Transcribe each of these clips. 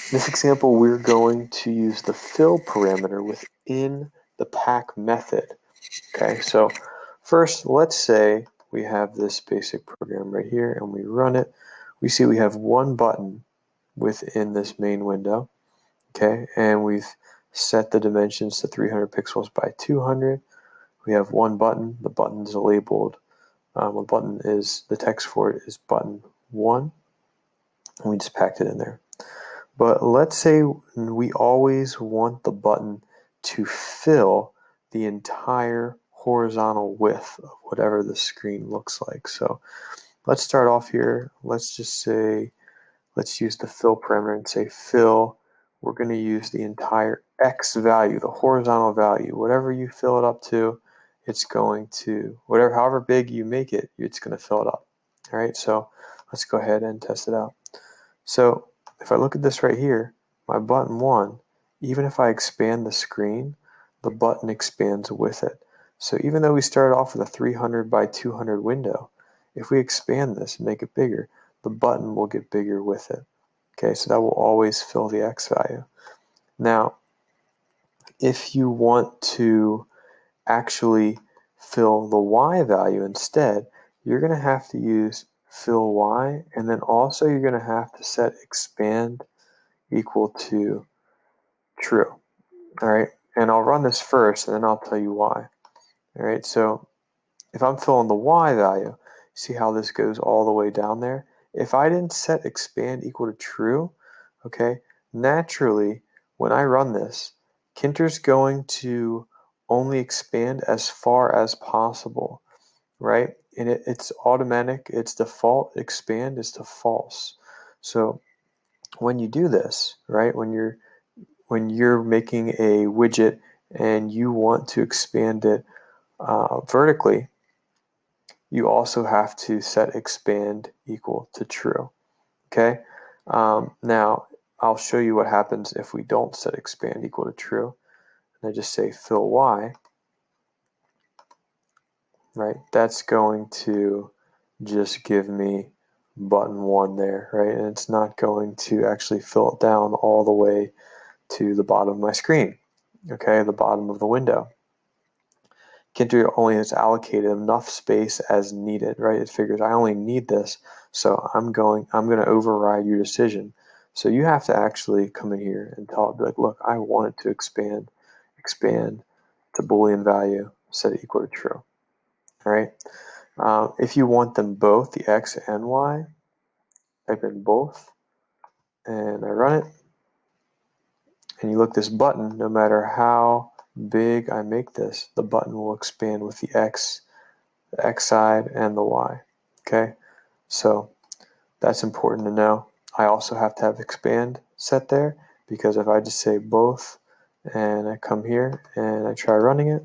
In this example, we're going to use the fill parameter within the pack method. Okay, so first, let's say we have this basic program right here and we run it. We see we have one button within this main window. Okay, and we've set the dimensions to 300 pixels by 200. We have one button. The button is labeled. The text for it is button 1. And we just packed it in there. But let's say we always want the button to fill the entire horizontal width of whatever the screen looks like. So let's start off here. Let's just say, let's use the fill parameter and say fill. We're going to use the entire X value, the horizontal value. Whatever you fill it up to, it's going to, however big you make it, it's going to fill it up. All right, so let's go ahead and test it out. So if I look at this right here, my button 1, even if I expand the screen, the button expands with it. So even though we started off with a 300 by 200 window, if we expand this and make it bigger, the button will get bigger with it. Okay, so that will always fill the X value. Now, if you want to actually fill the Y value instead, you're going to have to use fill Y, and then also you're going to have to set expand equal to true. All right, and I'll run this first and then I'll tell you why. All right, so if I'm filling the Y value, see how this goes all the way down there? If I didn't set expand equal to true, okay, naturally when I run this, Tkinter's going to only expand as far as possible, right? And it's automatic, it's default, expand is to false. So when you do this, right, when you're making a widget and you want to expand it vertically, you also have to set expand equal to true. Okay, now I'll show you what happens if we don't set expand equal to true. And I just say fill Y, right? That's going to just give me button 1 there, right? And it's not going to actually fill it down all the way to the bottom of my screen, okay, the bottom of the window. Tkinter only has allocated enough space as needed, right? It figures I only need this, so I'm going to override your decision. So you have to actually come in here and tell it, like, look, I want it to expand to Boolean value, set it equal to true. All right. If you want them both, the X and Y, type in both, and I run it. And you look this button, no matter how big I make this, the button will expand with the X side and the Y. Okay, so that's important to know. I also have to have expand set there, because if I just say both and I come here and I try running it,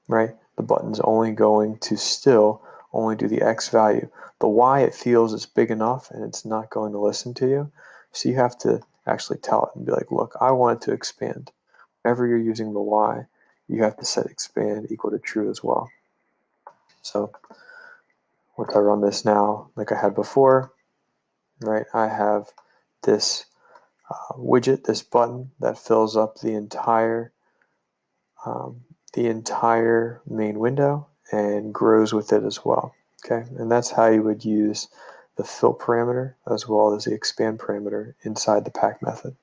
right, the button's only going to still only do the X value. The Y, it feels it's big enough and it's not going to listen to you. So you have to actually tell it and be like, look, I want it to expand. Whenever you're using the Y, you have to set expand equal to true as well. So once I run this now, like I had before, right, I have this widget, this button that fills up the entire main window and grows with it as well. Okay, and that's how you would use the fill parameter as well as the expand parameter inside the pack method.